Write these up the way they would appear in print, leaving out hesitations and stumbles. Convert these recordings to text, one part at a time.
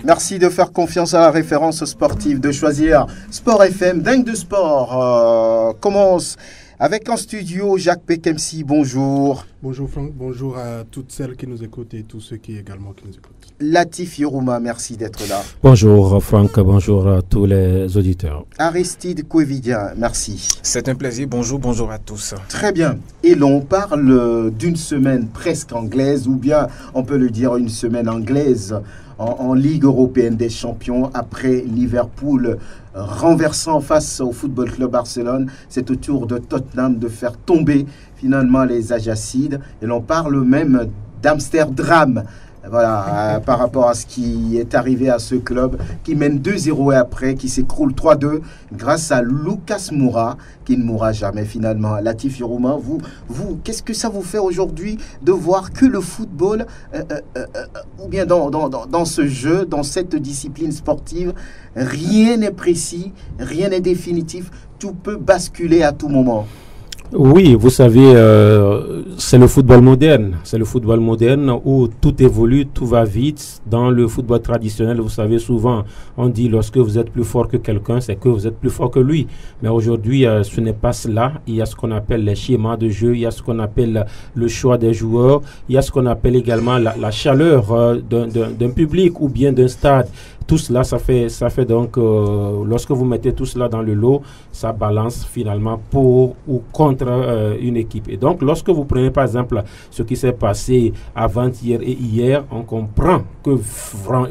Merci de faire confiance à la référence sportive, de choisir Sport FM. Dingue de sport commence avec en studio Jacques Pekemsi. Bonjour. Bonjour Franck, bonjour à toutes celles qui nous écoutent et tous ceux qui également qui nous écoutent. Latif Yorouma, merci d'être là. Bonjour Franck, bonjour à tous les auditeurs. Aristide Kouevidien, merci. C'est un plaisir, bonjour à tous. Très bien. Et l'on parle d'une semaine presque anglaise, ou bien on peut le dire une semaine anglaise en Ligue européenne des champions après Liverpool renversant face au Football Club Barcelone. C'est au tour de Tottenham de faire tomber finalement les Ajacides. Et l'on parle même d'Amsterdam. Voilà, par rapport à ce qui est arrivé à ce club qui mène 2-0 et après qui s'écroule 3-2 grâce à Lucas Moura qui ne mourra jamais finalement. Latif Yorouma, vous qu'est-ce que ça vous fait aujourd'hui de voir que le football ou bien dans ce jeu, dans cette discipline sportive, rien n'est précis, rien n'est définitif, tout peut basculer à tout moment? Oui, vous savez, c'est le football moderne. C'est le football moderne où tout évolue, tout va vite. Dans le football traditionnel, vous savez, souvent, on dit lorsque vous êtes plus fort que quelqu'un, c'est que vous êtes plus fort que lui. Mais aujourd'hui, ce n'est pas cela. Il y a ce qu'on appelle les schémas de jeu, il y a ce qu'on appelle le choix des joueurs, il y a ce qu'on appelle également la chaleur d'un public ou bien d'un stade. Tout cela, ça fait donc, lorsque vous mettez tout cela dans le lot, ça balance finalement pour ou contre une équipe. Et donc, lorsque vous prenez par exemple ce qui s'est passé avant-hier et hier, on comprend que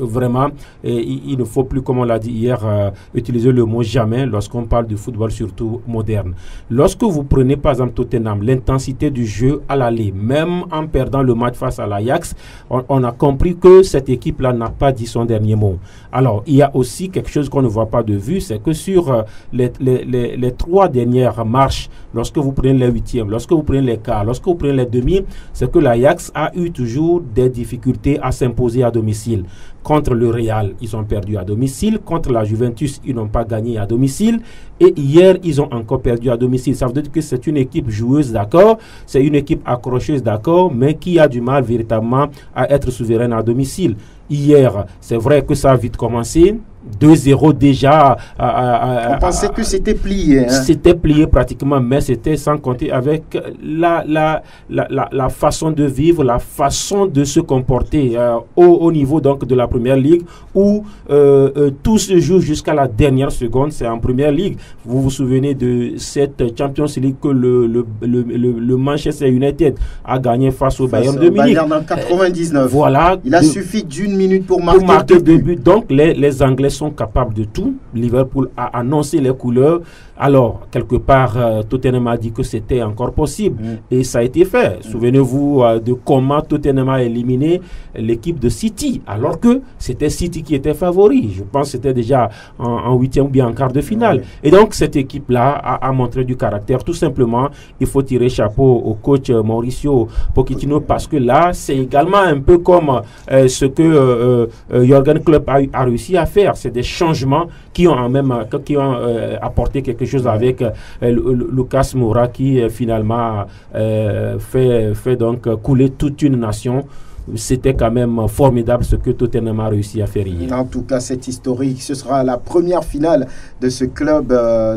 vraiment, il ne faut plus, comme on l'a dit hier, utiliser le mot jamais lorsqu'on parle du football, surtout moderne. Lorsque vous prenez par exemple Tottenham, l'intensité du jeu à l'aller, même en perdant le match face à l'Ajax, on a compris que cette équipe-là n'a pas dit son dernier mot. Alors, il y a aussi quelque chose qu'on ne voit pas de vue, c'est que sur les trois dernières marches, lorsque vous prenez les huitièmes, lorsque vous prenez les quarts, lorsque vous prenez les demi, c'est que l'Ajax a eu toujours des difficultés à s'imposer à domicile. Contre le Real, ils ont perdu à domicile. Contre la Juventus, ils n'ont pas gagné à domicile. Et hier, ils ont encore perdu à domicile. Ça veut dire que c'est une équipe joueuse, d'accord. C'est une équipe accrocheuse, d'accord, mais qui a du mal véritablement à être souveraine à domicile. Hier, c'est vrai que ça a vite commencé. 2-0 déjà. On pensait que c'était plié. Hein? C'était plié pratiquement, mais c'était sans compter avec la façon de vivre, la façon de se comporter au niveau donc de la Première Ligue où tout se joue jusqu'à la dernière seconde. C'est en Première Ligue. Vous vous souvenez de cette Champions League que le Manchester United a gagné face au Bayern de Munich. Bayern en 99. Voilà. Il a suffi d'une minute pour marquer deux buts. Donc les Anglais sont capables de tout. Liverpool a annoncé les couleurs. Alors, quelque part, Tottenham a dit que c'était encore possible. Et ça a été fait. Souvenez-vous de comment Tottenham a éliminé l'équipe de City, alors que c'était City qui était favori. Je pense que c'était déjà en huitième ou bien en quart de finale. Et donc, cette équipe-là a montré du caractère. Tout simplement, il faut tirer chapeau au coach Mauricio Pochettino parce que là, c'est également un peu comme ce que Jürgen Klopp a réussi à faire. C'est des changements qui ont apporté quelque chose avec Lucas Moura qui finalement fait donc couler toute une nation. C'était quand même formidable ce que Tottenham a réussi à faire hier. En tout cas, c'est historique. Ce sera la première finale de ce club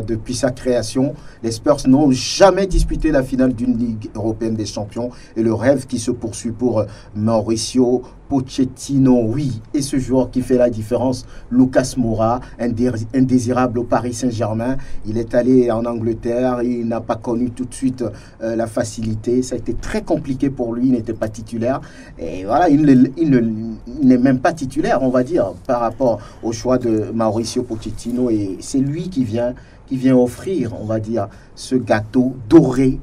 depuis sa création. Les Spurs n'ont jamais disputé la finale d'une Ligue européenne des champions. Et le rêve qui se poursuit pour Mauricio Pochettino, oui. Et ce joueur qui fait la différence, Lucas Moura, indésirable au Paris Saint-Germain. Il est allé en Angleterre, il n'a pas connu tout de suite la facilité. Ça a été très compliqué pour lui, il n'était pas titulaire. Et voilà, il n'est même pas titulaire, on va dire, par rapport au choix de Mauricio Pochettino. Et c'est lui qui vient offrir, on va dire, ce gâteau doré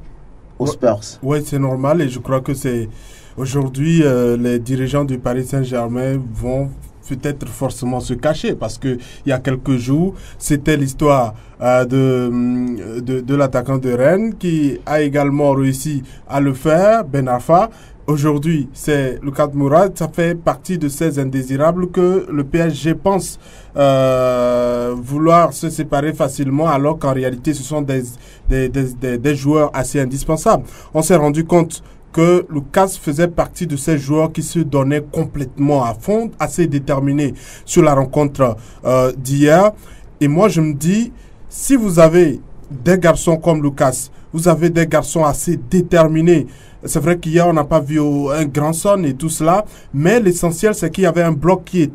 aux Spurs. Oui, c'est normal et je crois que c'est... Aujourd'hui, les dirigeants du Paris Saint-Germain vont peut-être forcément se cacher parce que il y a quelques jours, c'était l'histoire de l'attaquant de Rennes qui a également réussi à le faire, Ben Arfa. Aujourd'hui, c'est Lucas Moura. Ça fait partie de ces indésirables que le PSG pense vouloir se séparer facilement, alors qu'en réalité, ce sont des joueurs assez indispensables. On s'est rendu compte que Lucas faisait partie de ces joueurs qui se donnaient complètement à fond, assez déterminés sur la rencontre d'hier. Et moi, je me dis, si vous avez des garçons comme Lucas, vous avez des garçons assez déterminés. C'est vrai qu'hier, on n'a pas vu un grand son et tout cela, mais l'essentiel, c'est qu'il y avait un bloc qui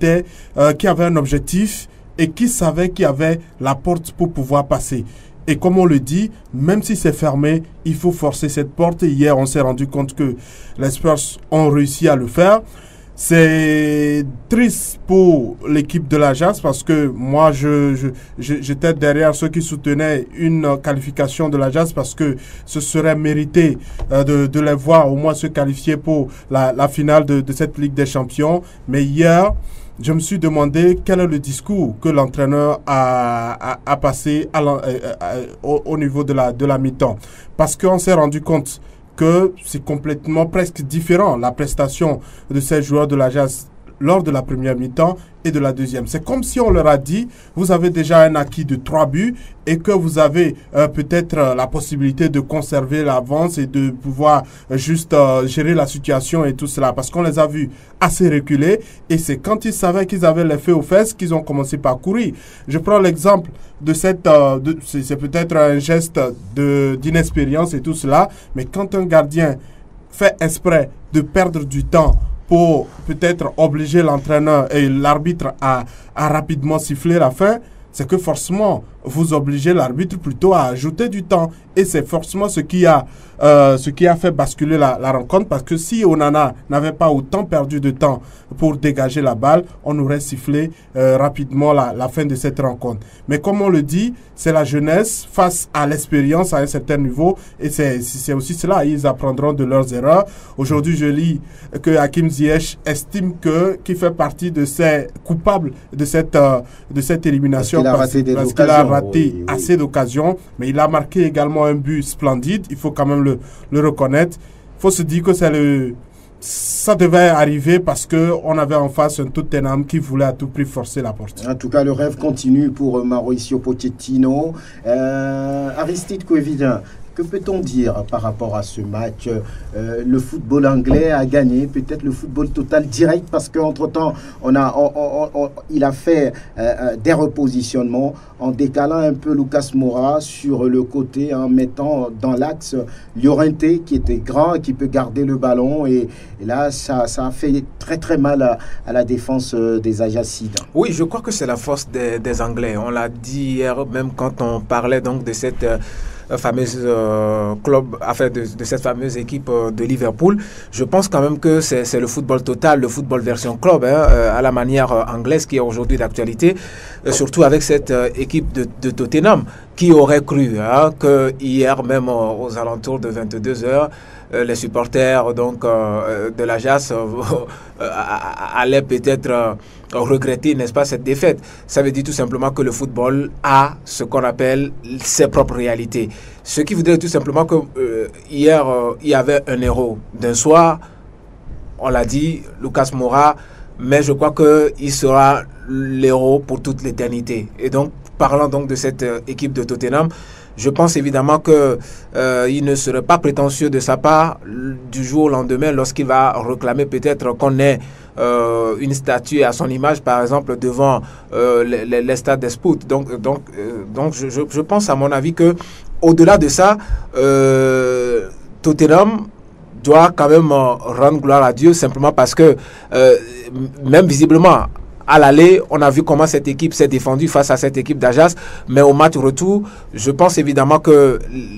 avait un objectif et qui savait qu'il y avait la porte pour pouvoir passer. Et comme on le dit, même si c'est fermé, il faut forcer cette porte. Et hier, on s'est rendu compte que les Spurs ont réussi à le faire. C'est triste pour l'équipe de l'Ajax parce que moi, j'étais derrière ceux qui soutenaient une qualification de l'Ajax parce que ce serait mérité de les voir au moins se qualifier pour la finale de cette Ligue des Champions. Mais hier, je me suis demandé quel est le discours que l'entraîneur a passé au niveau de la mi-temps. Parce qu'on s'est rendu compte que c'est complètement presque différent la prestation de ces joueurs de l'Ajax lors de la première mi-temps et de la deuxième. C'est comme si on leur a dit, vous avez déjà un acquis de 3 buts et que vous avez peut-être la possibilité de conserver l'avance et de pouvoir juste gérer la situation et tout cela. Parce qu'on les a vus assez reculer et c'est quand ils savaient qu'ils avaient les feux aux fesses qu'ils ont commencé par courir. Je prends l'exemple de cette... c'est peut-être un geste d'inexpérience et tout cela, mais quand un gardien fait exprès de perdre du temps pour peut-être obliger l'entraîneur et l'arbitre à rapidement siffler la fin, c'est que forcément, vous obligez l'arbitre plutôt à ajouter du temps. Et c'est forcément ce qui a fait basculer la rencontre. Parce que si Onana n'avait pas autant perdu de temps pour dégager la balle, on aurait sifflé rapidement la fin de cette rencontre. Mais comme on le dit, c'est la jeunesse face à l'expérience à un certain niveau. Et c'est aussi cela, ils apprendront de leurs erreurs. Aujourd'hui, je lis que Hakim Ziyech estime qu'il fait partie de ces coupables de cette élimination. Parce qu'il a raté assez d'occasions. Mais il a marqué également un but splendide. Il faut quand même le reconnaître. Il faut se dire que ça devait arriver parce qu'on avait en face un Tottenham qui voulait à tout prix forcer la porte. En tout cas, le rêve continue pour Mauricio Pochettino. Aristide Kouévidin, que peut-on dire par rapport à ce match? Le football anglais a gagné, peut-être le football total direct, parce qu'entre-temps, il a fait des repositionnements en décalant un peu Lucas Moura sur le côté, en mettant dans l'axe Llorente, qui était grand, qui peut garder le ballon. Et là, ça a fait très très mal à la défense des Ajaxides. Oui, je crois que c'est la force des Anglais. On l'a dit hier, même quand on parlait donc de cette... fameuse club, enfin de cette fameuse équipe de Liverpool. Je pense quand même que c'est le football total, le football version club, à la manière anglaise qui est aujourd'hui d'actualité, surtout avec cette équipe de Tottenham. Qui aurait cru que hier même aux alentours de 22h, les supporters donc de l'Ajax allaient peut-être regretter, n'est-ce pas, cette défaite. Ça veut dire tout simplement que le football a ce qu'on appelle ses propres réalités. Ce qui voudrait tout simplement que hier, il y avait un héros d'un soir, on l'a dit, Lucas Moura, mais je crois qu'il sera l'héros pour toute l'éternité. Et donc, parlant donc de cette équipe de Tottenham, je pense évidemment qu'il ne serait pas prétentieux de sa part du jour au lendemain lorsqu'il va réclamer peut-être qu'on ait une statue à son image, par exemple, devant les stades des Spurs. Donc je pense à mon avis que au-delà de ça, Tottenham doit quand même rendre gloire à Dieu simplement parce que même visiblement à l'aller, on a vu comment cette équipe s'est défendue face à cette équipe d'Ajax, mais au match retour, je pense évidemment que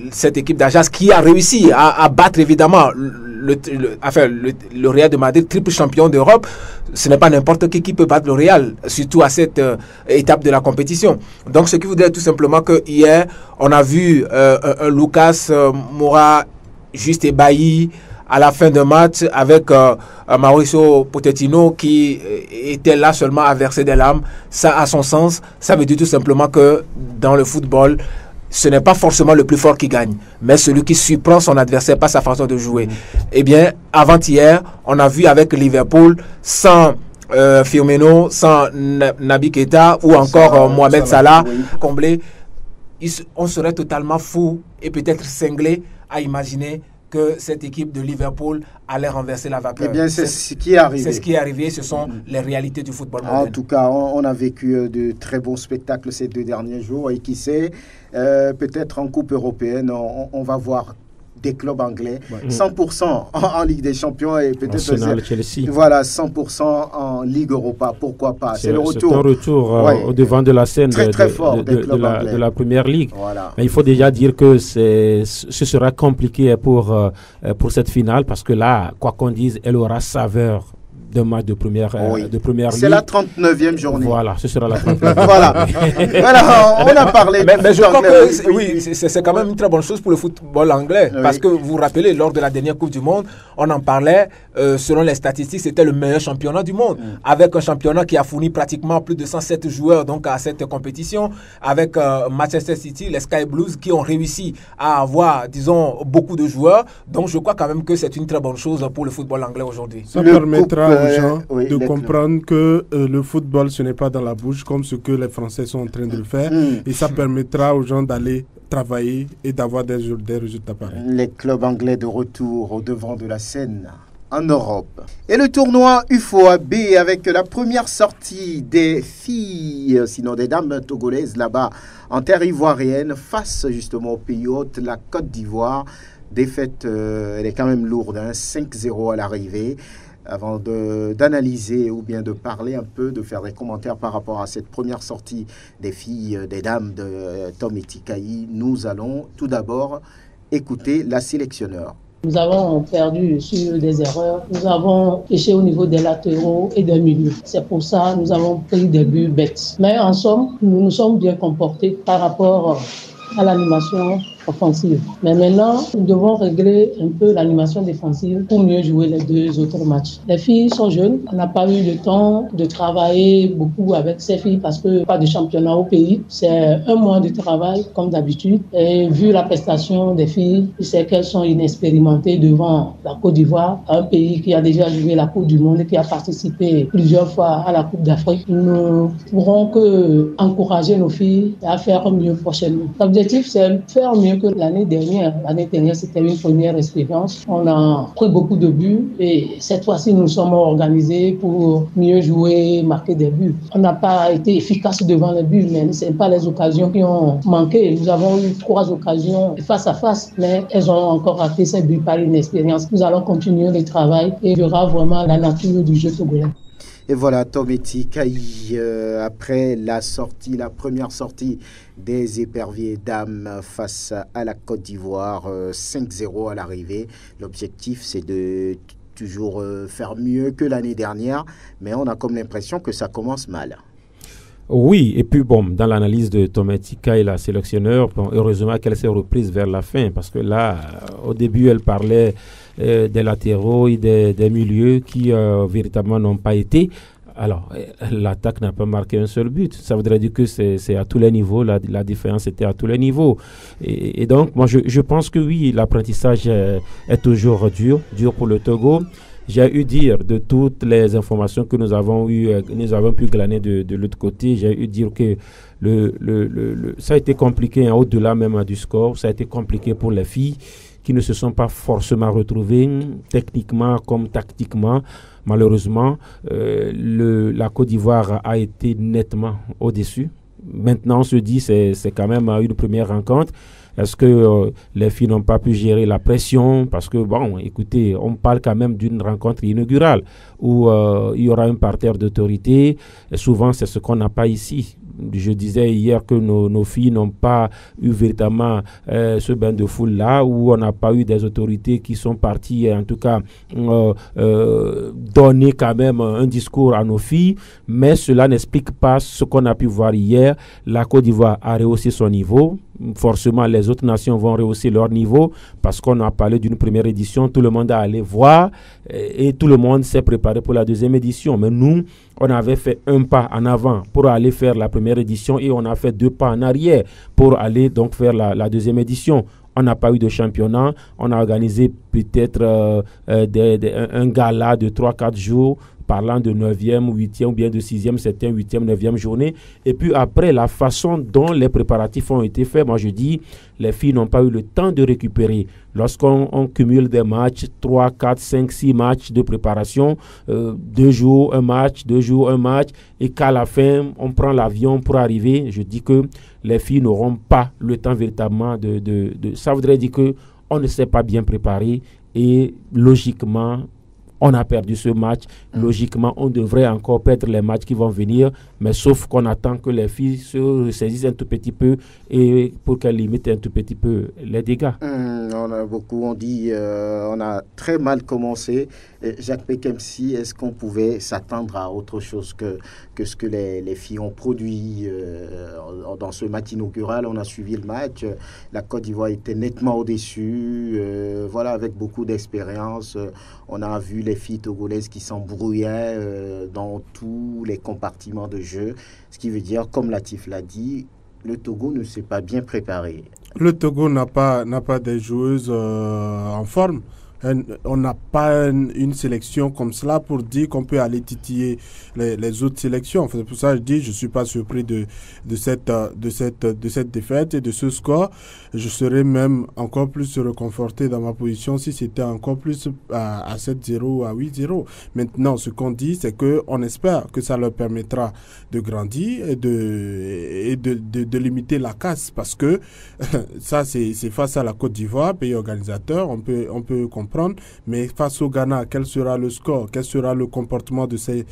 cette équipe d'Ajax qui a réussi à battre évidemment le Real de Madrid, triple champion d'Europe, ce n'est pas n'importe qui peut battre le Real, surtout à cette étape de la compétition. Donc ce qui voudrait tout simplement que hier, on a vu un Lucas Moura juste ébahi à la fin de match avec Mauricio Pochettino qui était là seulement à verser des larmes. Ça a son sens. Ça veut dire tout simplement que dans le football, ce n'est pas forcément le plus fort qui gagne, mais celui qui surprend son adversaire par sa façon de jouer. Eh bien, avant-hier, on a vu avec Liverpool, sans Firmino, sans Naby Keita ou encore Mohamed Salah, comblé, on serait totalement fou et peut-être cinglé à imaginer que cette équipe de Liverpool allait renverser la vapeur. Eh bien, c'est ce qui est arrivé. C'est ce qui est arrivé, ce sont les réalités du football moderne. En tout cas, on a vécu de très bons spectacles ces 2 derniers jours et qui sait, peut-être en Coupe européenne, on va voir des clubs anglais, 100% en Ligue des Champions et peut-être Chelsea. Voilà, 100% en Ligue Europa. Pourquoi pas? C'est le retour. C'est un retour au devant de la scène très fort de la Première Ligue. Voilà. Mais il faut déjà dire que ce sera compliqué pour cette finale parce que là, quoi qu'on dise, elle aura saveur d'un match de première ligue. C'est la 39e journée. Voilà, ce sera la 39e. voilà, on a parlé. Mais je crois que c'est quand même une très bonne chose pour le football anglais. Parce que vous vous rappelez, lors de la dernière Coupe du Monde, on en parlait, selon les statistiques, c'était le meilleur championnat du monde. Avec un championnat qui a fourni pratiquement plus de 107 joueurs donc, à cette compétition. Avec Manchester City, les Sky Blues qui ont réussi à avoir, disons, beaucoup de joueurs. Donc je crois quand même que c'est une très bonne chose pour le football anglais aujourd'hui. Ça permettra aux gens de comprendre que le football, ce n'est pas dans la bouche comme ce que les Français sont en train de le faire. Et ça permettra aux gens d'aller travailler et d'avoir des résultats pareils. Les clubs anglais de retour au devant de la scène en Europe. Et le tournoi UFOAB avec la première sortie des filles, sinon des dames togolaises là-bas en terre ivoirienne face justement au pays hôte, la Côte d'Ivoire. Défaite, elle est quand même lourde, 5-0 à l'arrivée. Avant d'analyser ou bien de parler un peu, de faire des commentaires par rapport à cette première sortie des filles, des dames de Tom Etikayi, nous allons tout d'abord écouter la sélectionneur. Nous avons perdu sur des erreurs, nous avons péché au niveau des latéraux et des milieux. C'est pour ça que nous avons pris des buts bêtes. Mais en somme, nous nous sommes bien comportés par rapport à l'animation offensive. Mais maintenant, nous devons régler un peu l'animation défensive pour mieux jouer les 2 autres matchs. Les filles sont jeunes, on n'a pas eu le temps de travailler beaucoup avec ces filles parce que pas de championnat au pays. C'est 1 mois de travail comme d'habitude. Et vu la prestation des filles, je sais qu'elles sont inexpérimentées devant la Côte d'Ivoire, un pays qui a déjà joué la Coupe du Monde et qui a participé plusieurs fois à la Coupe d'Afrique. Nous ne pourrons que encourager nos filles à faire mieux prochainement. L'objectif, c'est faire mieux que l'année dernière. L'année dernière, c'était une première expérience. On a pris beaucoup de buts et cette fois-ci, nous sommes organisés pour mieux jouer, marquer des buts. On n'a pas été efficace devant les buts, mais ce n'est pas les occasions qui ont manqué. Nous avons eu 3 occasions face à face, mais elles ont encore raté ces buts par inexpérience. Nous allons continuer le travail et il y aura vraiment la nature du jeu togolais. Et voilà, Tom Etikayi, après la première sortie des éperviers dames face à la Côte d'Ivoire, 5-0 à l'arrivée. L'objectif, c'est de toujours faire mieux que l'année dernière, mais on a comme l'impression que ça commence mal. Oui, et puis bon, dans l'analyse de Tom Etikayi, la sélectionneur, heureusement qu'elle s'est reprise vers la fin, parce que là, au début, elle parlait des latéraux et des milieux qui véritablement n'ont pas été. Alors, l'attaque n'a pas marqué un seul but. Ça voudrait dire que c'est à tous les niveaux, la différence était à tous les niveaux. Et donc, moi, je pense que oui, l'apprentissage est toujours dur pour le Togo. J'ai eu dire de toutes les informations que nous avons pu glaner de l'autre côté, j'ai eu dire que ça a été compliqué au-delà même du score, ça a été compliqué pour les filles qui ne se sont pas forcément retrouvées techniquement comme tactiquement. Malheureusement, la Côte d'Ivoire a été nettement au-dessus. Maintenant, on se dit c'est quand même une première rencontre. Est-ce que les filles n'ont pas pu gérer la pression? Parce que, bon, écoutez, on parle quand même d'une rencontre inaugurale où il y aura un parterre d'autorité. Souvent, c'est ce qu'on n'a pas ici. Je disais hier que nos filles n'ont pas eu véritablement ce bain de foule-là, où on n'a pas eu des autorités qui sont parties, en tout cas, donner quand même un discours à nos filles. Mais cela n'explique pas ce qu'on a pu voir hier. La Côte d'Ivoire a rehaussé son niveau. Forcément, les autres nations vont rehausser leur niveau parce qu'on a parlé d'une première édition. Tout le monde a allé voir et tout le monde s'est préparé pour la deuxième édition. Mais nous, on avait fait un pas en avant pour aller faire la première édition et on a fait 2 pas en arrière pour aller donc faire la deuxième édition. On n'a pas eu de championnat. On a organisé peut-être un gala de 3-4 jours parlant de 9e, 8e ou bien de 6e, 7e, 8e, 9e journée. Et puis après, la façon dont les préparatifs ont été faits, moi je dis, les filles n'ont pas eu le temps de récupérer. Lorsqu'on cumule des matchs, 3, 4, 5, 6 matchs de préparation, 2 jours, un match, 2 jours, un match, et qu'à la fin, on prend l'avion pour arriver, je dis que les filles n'auront pas le temps véritablement ça voudrait dire qu'on ne s'est pas bien préparé et logiquement, on a perdu ce match. Logiquement, on devrait encore perdre les matchs qui vont venir, mais sauf qu'on attend que les filles se ressaisissent un tout petit peu et pour qu'elles limitent un tout petit peu les dégâts. On a beaucoup, on dit, on a très mal commencé. Jacques Pekemsi, est-ce qu'on pouvait s'attendre à autre chose que ce que les filles ont produit dans ce match inaugural? On a suivi le match. La Côte d'Ivoire était nettement au-dessus. Voilà, avec beaucoup d'expérience. On a vu les filles togolaises qui s'embrouillaient dans tous les compartiments de jeu. Ce qui veut dire, comme Latif l'a dit, le Togo ne s'est pas bien préparé. Le Togo n'a pas des joueuses en forme. On n'a pas une sélection comme cela pour dire qu'on peut aller titiller les autres sélections. C'est pour ça que je dis, je ne suis pas surpris de cette défaite et de ce score. Je serais même encore plus réconforté dans ma position si c'était encore plus à 7-0 ou à 8-0. Maintenant, ce qu'on dit, c'est qu'on espère que ça leur permettra de grandir et de limiter la casse, parce que ça, c'est face à la Côte d'Ivoire, pays organisateur, on peut comprendre. Mais face au Ghana, quel sera le score? Quel sera le comportement de ces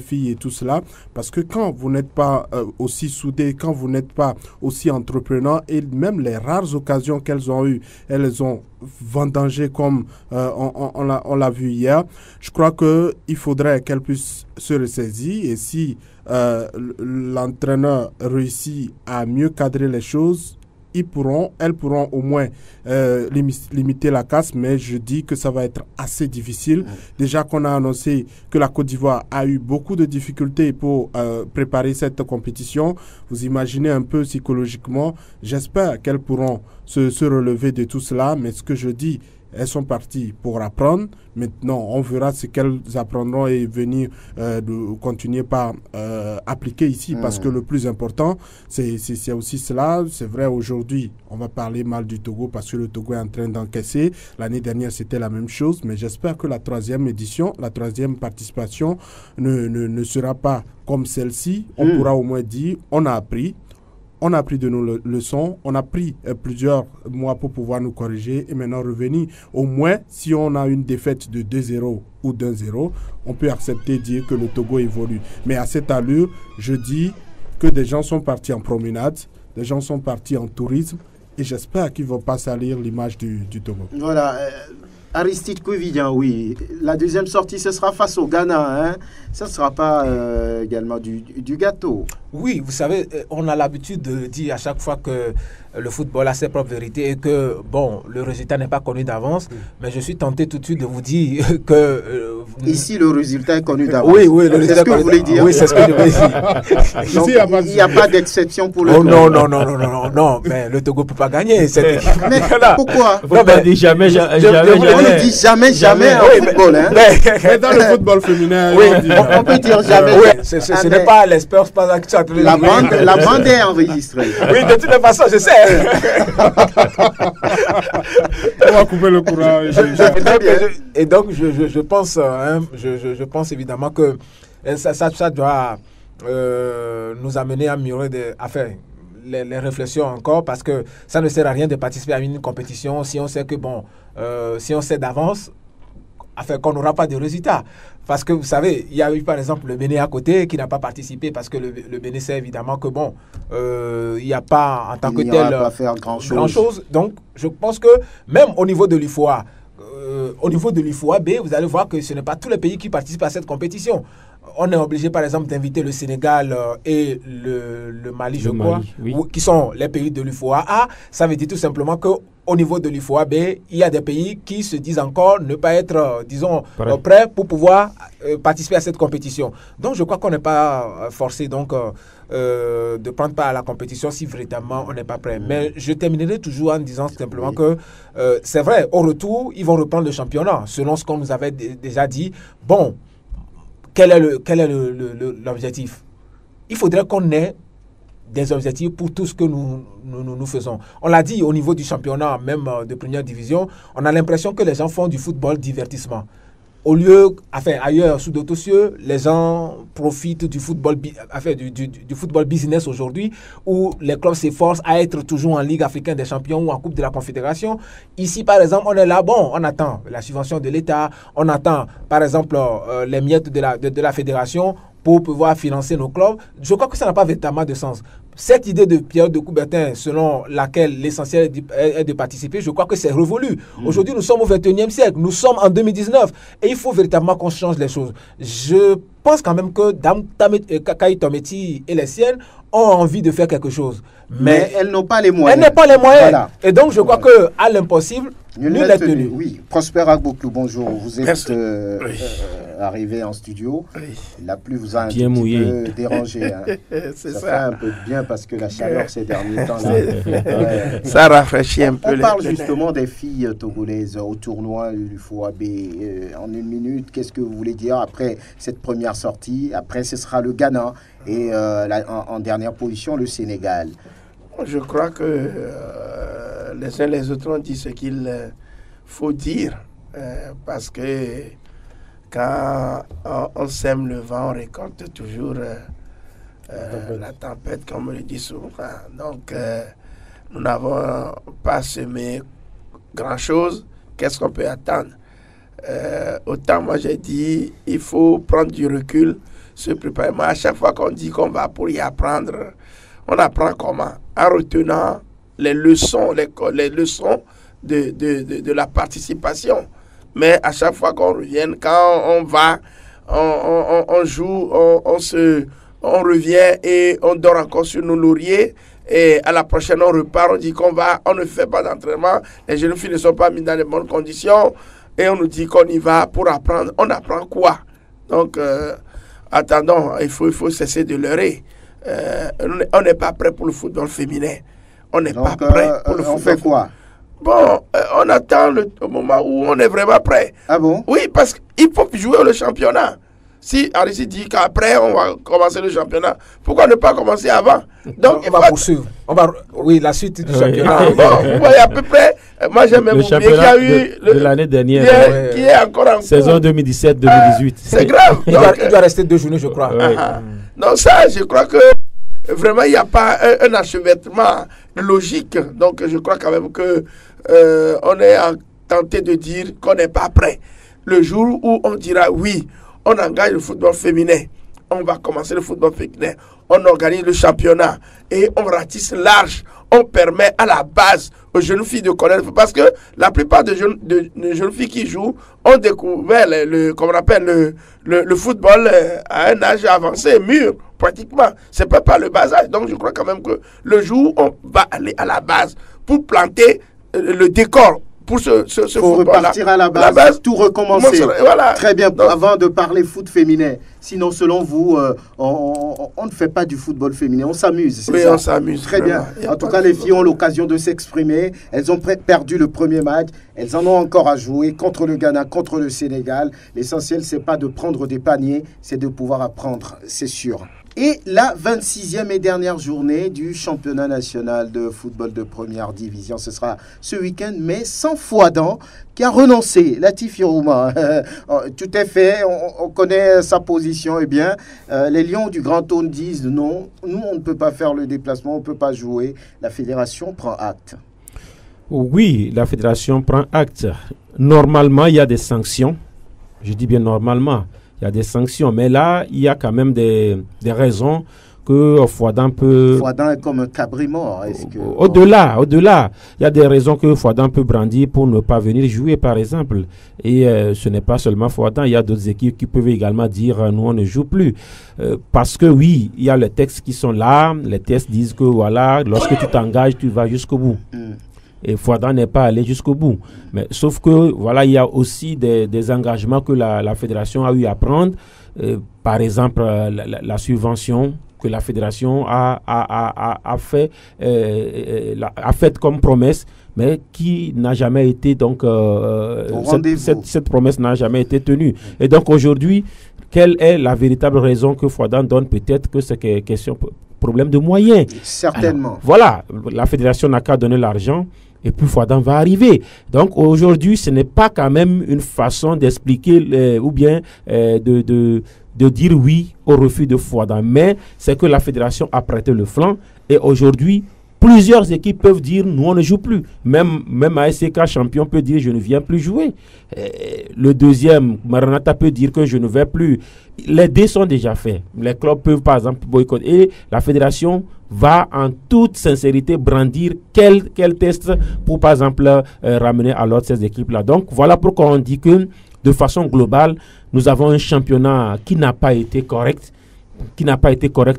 filles et tout cela? Parce que quand vous n'êtes pas aussi soudés, quand vous n'êtes pas aussi entreprenants, et même les rares occasions qu'elles ont eues, elles les ont vendangées comme on l'a vu hier. Je crois qu'il faudrait qu'elles puissent se ressaisir, et si l'entraîneur réussit à mieux cadrer les choses, elles pourront au moins limiter la casse, mais je dis que ça va être assez difficile. Déjà qu'on a annoncé que la Côte d'Ivoire a eu beaucoup de difficultés pour préparer cette compétition. Vous imaginez un peu psychologiquement. J'espère qu'elles pourront se relever de tout cela, mais ce que je dis, elles sont parties pour apprendre. Maintenant, on verra ce qu'elles apprendront et venir continuer par appliquer ici. Parce que le plus important, c'est aussi cela. C'est vrai, aujourd'hui, on va parler mal du Togo parce que le Togo est en train d'encaisser. L'année dernière, c'était la même chose. Mais j'espère que la troisième édition, la troisième participation ne sera pas comme celle-ci. On pourra au moins dire, on a appris. On a pris de nos leçons, on a pris plusieurs mois pour pouvoir nous corriger et maintenant revenir. Au moins, si on a une défaite de 2-0 ou d'1-0, on peut accepter de dire que le Togo évolue. Mais à cette allure, je dis que des gens sont partis en promenade, des gens sont partis en tourisme, et j'espère qu'ils ne vont pas salir l'image du Togo. Voilà. Aristide Kouvidian, oui. La deuxième sortie, ce sera face au Ghana. Ça ne sera pas également du gâteau. Oui, vous savez, on a l'habitude de dire à chaque fois que le football a ses propres vérités et que, bon, le résultat n'est pas connu d'avance. Mais je suis tenté tout de suite de vous dire que... Ici, le résultat est connu d'avance. Oui, le résultat c'est ce que vous voulez dire. Oui, c'est ce que je voulais dire. Donc, il n'y a pas d'exception pour le Togo. Non, mais le Togo ne peut pas gagner cette équipe. Mais pourquoi? On ne dit jamais. On ne dit jamais en football. Mais dans le football féminin, on peut dire jamais. Ce n'est pas les Spurs, pas la bande est enregistrée. Oui, de toute façon, je sais. On va couper le courant. Et donc, je pense évidemment que ça doit nous amener à améliorer les réflexions encore, parce que ça ne sert à rien de participer à une compétition si on sait que, si on sait d'avance, qu'on n'aura pas de résultats. Parce que vous savez, il y a eu par exemple le Bénin à côté qui n'a pas participé parce que le Bénin sait évidemment que il n'y a pas en tant que tel grand chose. Donc je pense que même au niveau de l'UFOA, B, vous allez voir que ce n'est pas tous les pays qui participent à cette compétition. On est obligé par exemple d'inviter le Sénégal et le Mali, je crois, qui sont les pays de l'UFOA A. Ça veut dire tout simplement que au niveau de l'UFOA B, il y a des pays qui se disent encore ne pas être, prêts pour pouvoir participer à cette compétition. Donc, je crois qu'on n'est pas forcé de prendre part à la compétition si véritablement on n'est pas prêt. Mais je terminerai toujours en disant simplement que c'est vrai, au retour, ils vont reprendre le championnat, selon ce qu'on nous avait déjà dit. Bon, quel est l'objectif? Il faudrait qu'on ait des objectifs pour tout ce que nous faisons. On l'a dit au niveau du championnat, même de première division, on a l'impression que les gens font du football divertissement. Au lieu, ailleurs, sous d'autres cieux, les gens profitent du football, du football business aujourd'hui, où les clubs s'efforcent à être toujours en Ligue africaine des champions ou en Coupe de la Confédération. Ici, par exemple, on est là, on attend la subvention de l'État, on attend, par exemple, les miettes de la fédération pour pouvoir financer nos clubs. Je crois que ça n'a pas véritablement de sens. Cette idée de Pierre de Coubertin, selon laquelle l'essentiel est de participer, je crois que c'est révolu. Aujourd'hui, nous sommes au 21e siècle, nous sommes en 2019 et il faut véritablement qu'on change les choses. Je pense quand même que Dame Kayi Tometi et les siennes ont envie de faire quelque chose. Mais elles n'ont pas les moyens. Elles n'ont pas les moyens. Voilà. Et donc, je crois qu'à l'impossible, nul n'est tenu. Oui, Prosper Agboklou, bonjour. Vous êtes arrivé en studio. Oui. La pluie vous a un petit peu dérangé. Hein. Ça fait un peu de bien parce que la chaleur ces derniers temps là, ça rafraîchit un peu. On parle justement des filles togolaises au tournoi du FOAB. En une minute, qu'est-ce que vous voulez dire après cette première sortie? Après, ce sera le Ghana et en dernière position, le Sénégal. Je crois que les uns les autres ont dit ce qu'il faut dire parce que quand on sème le vent, on récolte toujours la tempête, comme on le dit souvent. Donc, nous n'avons pas semé grand-chose. Qu'est-ce qu'on peut attendre? Autant, moi, j'ai dit, il faut prendre du recul, se préparer. Moi, à chaque fois qu'on dit qu'on va pour y apprendre, on apprend comment? En retenant les leçons, les leçons de la participation. Mais à chaque fois qu'on revient, quand on va, on joue, on revient et on dort encore sur nos lauriers. Et à la prochaine, on repart, on dit on ne fait pas d'entraînement. Les jeunes filles ne sont pas mises dans les bonnes conditions. Et on nous dit qu'on y va pour apprendre. On apprend quoi? Donc, attendons, il faut cesser de leurrer. On n'est pas prêt pour le football féminin. On n'est pas prêt pour le football. On fait quoi? Bon, on attend le moment où on est vraiment prêt. Ah bon? Oui, parce qu'il faut jouer le championnat. Si Arissi dit qu'après on va commencer le championnat, pourquoi ne pas commencer avant? Donc on va poursuivre. Oui, la suite du championnat. Bon, vous voyez à peu près. Moi j'ai même oublié qu'il y a eu de l'année dernière, qui est encore en cours. Saison 2017-2018. C'est grave. Il doit rester 2 journées, je crois. Donc ça, je crois que vraiment il n'y a pas un achevêtrement logique. Donc je crois quand même que on est tenté de dire qu'on n'est pas prêt. Le jour où on dira oui, on engage le football féminin, on va commencer le football féminin, on organise le championnat et on ratisse large, on permet à la base aux jeunes filles de connaître, parce que la plupart des jeunes filles qui jouent ont découvert comme on appelle le football à un âge avancé, mûr, pratiquement. C'est pas le bas âge. Donc je crois quand même que le jour où on va aller à la base pour planter le décor, pour ce repartir à la base, tout recommencer. Voilà. Très bien. Donc, avant de parler foot féminin, sinon selon vous, on ne fait pas du football féminin, on s'amuse. Oui, ça? On s'amuse. Très bien. En tout cas, les filles ont l'occasion de s'exprimer. Elles ont perdu le premier match. Elles en ont encore à jouer contre le Ghana, contre le Sénégal. L'essentiel, c'est pas de prendre des paniers, c'est de pouvoir apprendre, c'est sûr. Et la 26e et dernière journée du championnat national de football de première division, ce sera ce week-end, mais sans Fouadan, qui a renoncé. Latif Youma, tout est fait, on connaît sa position. Eh bien, les Lions du Grand Aune disent non, nous on ne peut pas faire le déplacement, on ne peut pas jouer. La fédération prend acte. Oui, la fédération prend acte. Normalement, il y a des sanctions. Je dis bien normalement. Il y a des sanctions, mais là, il y a quand même des raisons que Fouadan peut... Fouadan est comme un cabri mort. Au-delà, il y a des raisons que Fouadan peut brandir pour ne pas venir jouer, par exemple. Et ce n'est pas seulement Fouadan, il y a d'autres équipes qui peuvent également dire nous, on ne joue plus. Parce que oui, il y a les textes qui sont là. Les textes disent que voilà, lorsque tu t'engages, tu vas jusqu'au bout. Et Fouadan n'est pas allé jusqu'au bout. Mais sauf que voilà, il y a aussi des engagements que la fédération a eu à prendre. Par exemple, la subvention que la fédération a fait comme promesse. mais qui n'a jamais été donc cette promesse n'a jamais été tenue. Et donc aujourd'hui, quelle est la véritable raison que Fouadam donne? Peut-être que c'est question problème de moyens. Certainement. Alors, voilà, la fédération n'a qu'à donner l'argent et puis Fouadam va arriver. Donc aujourd'hui, ce n'est pas quand même une façon d'expliquer ou bien de dire oui au refus de Fouadam, mais c'est que la fédération a prêté le flanc et aujourd'hui, plusieurs équipes peuvent dire nous on ne joue plus. Même ASK champion peut dire je ne viens plus jouer. Le deuxième, Maranatha, peut dire que je ne vais plus. Les dés sont déjà faits. Les clubs peuvent par exemple boycotter. Et la fédération va en toute sincérité brandir quel test pour par exemple ramener à l'ordre ces équipes-là. Donc voilà pourquoi on dit que de façon globale, nous avons un championnat qui n'a pas été correct.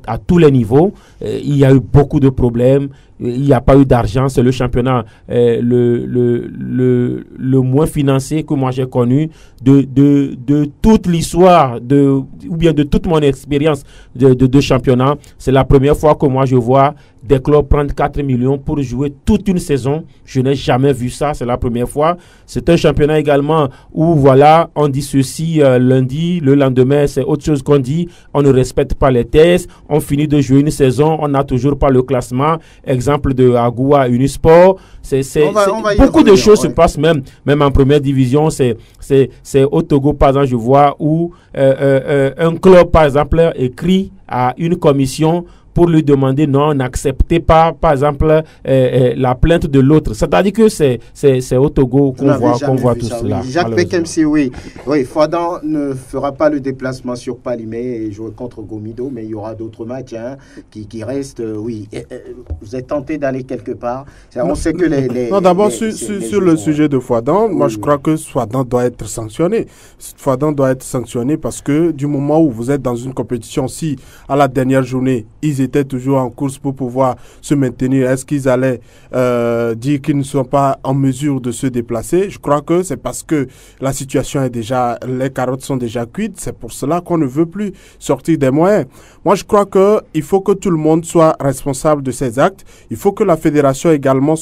À tous les niveaux. Il y a eu beaucoup de problèmes. Il n'y a pas eu d'argent. C'est le championnat le moins financé que moi j'ai connu de toute l'histoire ou bien de toute mon expérience de championnat. C'est la première fois que moi je vois des clubs prendre 4 millions pour jouer toute une saison. Je n'ai jamais vu ça. C'est la première fois. C'est un championnat également où voilà, on dit ceci lundi, le lendemain c'est autre chose qu'on dit. On ne respecte pas les tests. On finit de jouer une saison, on n'a toujours pas le classement. Exemple de Agoua Unisport. Beaucoup de choses se passent même en première division. C'est au Togo, par exemple, je vois où un club, par exemple, écrit à une commission pour lui demander non, n'acceptez pas, par exemple, la plainte de l'autre. C'est-à-dire que c'est au Togo qu'on voit tout cela. Oui. Jacques Bekemsi, oui, Fouadam ne fera pas le déplacement sur Palimé et jouer contre Gomido, mais il y aura d'autres matchs qui restent. Oui, vous êtes tenté d'aller quelque part. On sait que non, d'abord, sur le sujet de Fouadam, moi je crois que Fouadam doit être sanctionné. Fouadam doit être sanctionné parce que du moment où vous êtes dans une compétition, si à la dernière journée, ils étaient toujours en course pour pouvoir se maintenir, est-ce qu'ils allaient dire qu'ils ne sont pas en mesure de se déplacer? Je crois que c'est parce que la situation est déjà, les carottes sont déjà cuites, c'est pour cela qu'on ne veut plus sortir des moyens. Moi, je crois qu'il faut que tout le monde soit responsable de ses actes. Il faut que la fédération également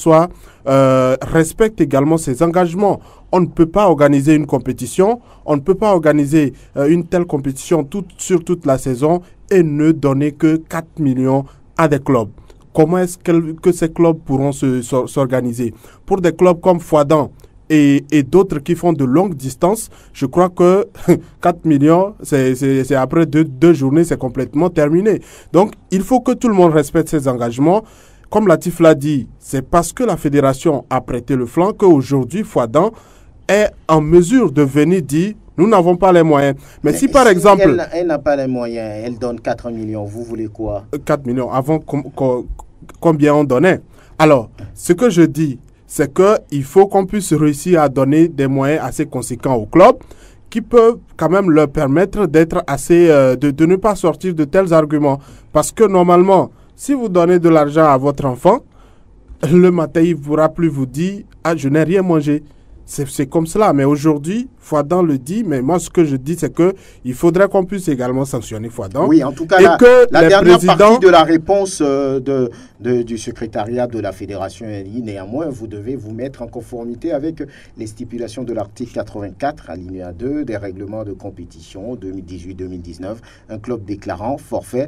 respecte également ses engagements. On ne peut pas organiser une compétition, on ne peut pas organiser une telle compétition sur toute la saison et ne donner que 4 millions à des clubs. Comment est-ce que ces clubs pourront s'organiser? Pour des clubs comme Fouadam et d'autres qui font de longues distances, je crois que 4 millions, c'est après deux journées, c'est complètement terminé. Donc, il faut que tout le monde respecte ses engagements. Comme Latif l'a dit, c'est parce que la fédération a prêté le flanc qu'aujourd'hui, Fouadam est en mesure de venir dire nous n'avons pas les moyens. Mais si par exemple... Elle n'a pas les moyens, elle donne 4 millions, vous voulez quoi? 4 millions, avant combien on donnait? Alors, ce que je dis, c'est qu'il faut qu'on puisse réussir à donner des moyens assez conséquents au club qui peuvent quand même leur permettre d'être assez... de ne pas sortir de tels arguments. Parce que normalement, si vous donnez de l'argent à votre enfant, le matin, il ne pourra plus vous dire « Ah, je n'ai rien mangé ». C'est comme cela. Mais aujourd'hui, Fouadam le dit, mais moi, ce que je dis, c'est qu'il faudrait qu'on puisse également sanctionner Fouadam. Oui, en tout cas, la dernière partie de la réponse du secrétariat de la fédération est dit, néanmoins, vous devez vous mettre en conformité avec les stipulations de l'article 84, alinéa 2, des règlements de compétition 2018-2019. Un club déclarant forfait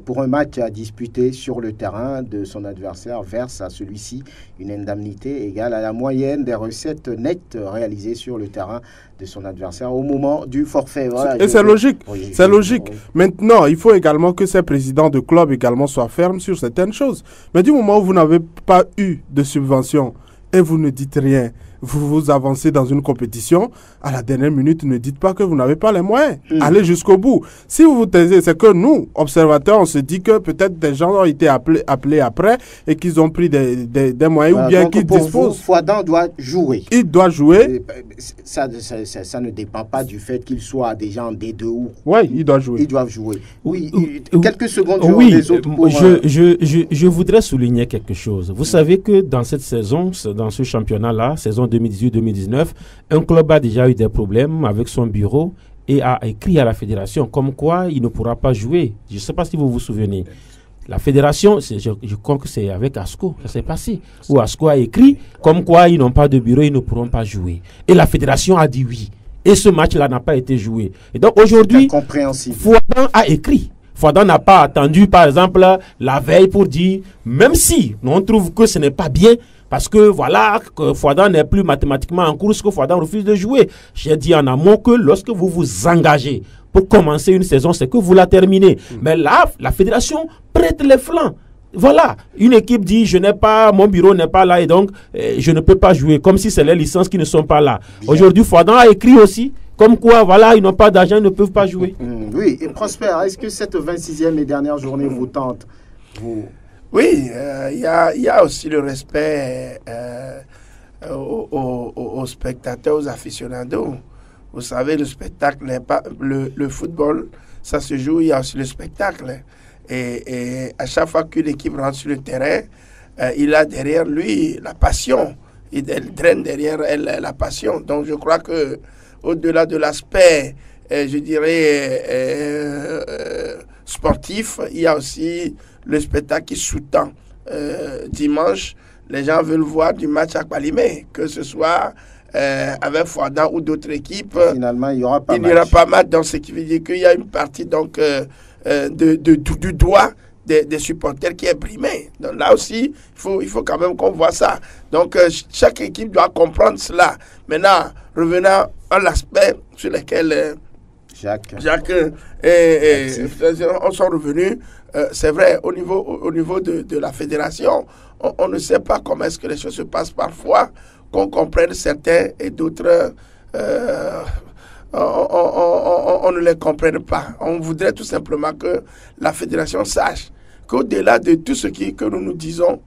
pour un match à disputer sur le terrain de son adversaire verse à celui-ci une indemnité égale à la moyenne des recettes nettes réalisées sur le terrain de son adversaire au moment du forfait. Voilà, et c'est logique. Oui, c'est logique. Oui. Maintenant, il faut également que ces présidents de club également soient fermes sur certaines choses. Mais du moment où vous n'avez pas eu de subvention et vous ne dites rien, vous avancez dans une compétition, à la dernière minute, ne dites pas que vous n'avez pas les moyens. Allez jusqu'au bout. Si vous vous taisez, c'est que nous, observateurs, on se dit que peut-être des gens ont été appelés après et qu'ils ont pris des moyens ou bien qu'ils disposent. Fouadam doit jouer. Il doit jouer. Ça ne dépend pas du fait qu'il soit déjà en D2 ou... Oui, ils doivent jouer. Ils doivent jouer. Oui, quelques secondes. Oui, les autres pour, je voudrais souligner quelque chose. Vous savez que dans cette saison, dans ce championnat-là, saison 2018-2019, un club a déjà eu des problèmes avec son bureau et a écrit à la fédération comme quoi il ne pourra pas jouer. Je ne sais pas si vous vous souvenez. La fédération, je crois que c'est avec ASCO que ça s'est passé, où ASCO a écrit comme quoi ils n'ont pas de bureau, ils ne pourront pas jouer. Et la fédération a dit oui. Et ce match-là n'a pas été joué. Et donc aujourd'hui, Fouadon a écrit. Fouadon n'a pas attendu, par exemple, la veille pour dire, même si on trouve que ce n'est pas bien, parce que voilà, que Fouadon n'est plus mathématiquement en course, que Fouadon refuse de jouer. J'ai dit en amont que lorsque vous vous engagez pour commencer une saison, c'est que vous la terminez. Mais là, la fédération prête les flancs. Voilà, une équipe dit, mon bureau n'est pas là et donc je ne peux pas jouer, comme si c'est les licences qui ne sont pas là. Aujourd'hui, Fouadon a écrit aussi, comme quoi, voilà, ils n'ont pas d'argent, ils ne peuvent pas jouer. Oui, et Prosper, est-ce que cette 26e et dernière journée vous tente Oui, il y a aussi le respect aux spectateurs, aux aficionados. Vous savez, le spectacle n'est pas... Le football, ça se joue, il y a aussi le spectacle. Et à chaque fois qu'une équipe rentre sur le terrain, il a derrière lui la passion. Il draine derrière elle la passion. Donc je crois que au-delà de l'aspect, je dirais, sportif, il y a aussi le spectacle qui sous-tend. Dimanche, les gens veulent voir du match à Kwalimé, que ce soit avec Fouadon ou d'autres équipes. Finalement, il n'y aura pas match. Il n'y aura pas match, donc ce qui veut dire qu'il y a une partie donc, du droit des supporters qui est brimé. Donc là aussi, il faut quand même qu'on voit ça. Donc chaque équipe doit comprendre cela. Maintenant, revenant à l'aspect sur lequel Jacques et on sont revenus, c'est vrai, au niveau de la fédération, on ne sait pas comment est-ce que les choses se passent parfois, qu'on comprenne certains et d'autres, on ne les comprenne pas. On voudrait tout simplement que la fédération sache qu'au-delà de tout ce que nous disons,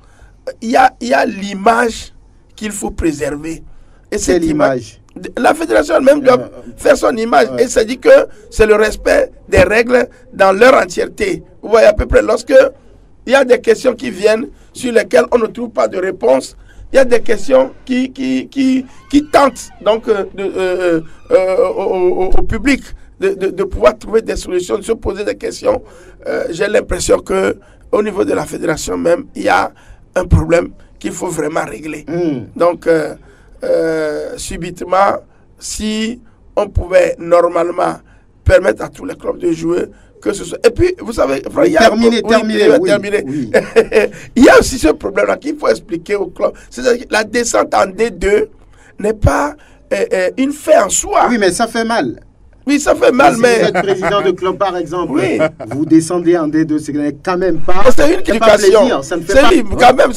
il y a l'image qu'il faut préserver. Et cette image, la fédération elle-même doit faire son image. Et ça dit que c'est le respect des règles dans leur entièreté. Vous voyez à peu près, lorsque il y a des questions qui viennent sur lesquelles on ne trouve pas de réponse, il y a des questions qui tentent donc au public de pouvoir trouver des solutions, de se poser des questions. J'ai l'impression qu'au niveau de la fédération même, il y a un problème qu'il faut vraiment régler. Donc, subitement, si on pouvait normalement permettre à tous les clubs de jouer, que ce soit... Et puis, vous savez... Terminé. Il y a aussi ce problème-là qu'il faut expliquer aux clubs. C'est-à-dire que la descente en D2 n'est pas une fait en soi. Oui, mais ça fait mal. Oui, ça fait mal, mais... Si vous êtes président de club, par exemple, oui. Vous descendez en D2, ce n'est quand même pas... C'est une éducation. Ça ne fait pas... Quand même,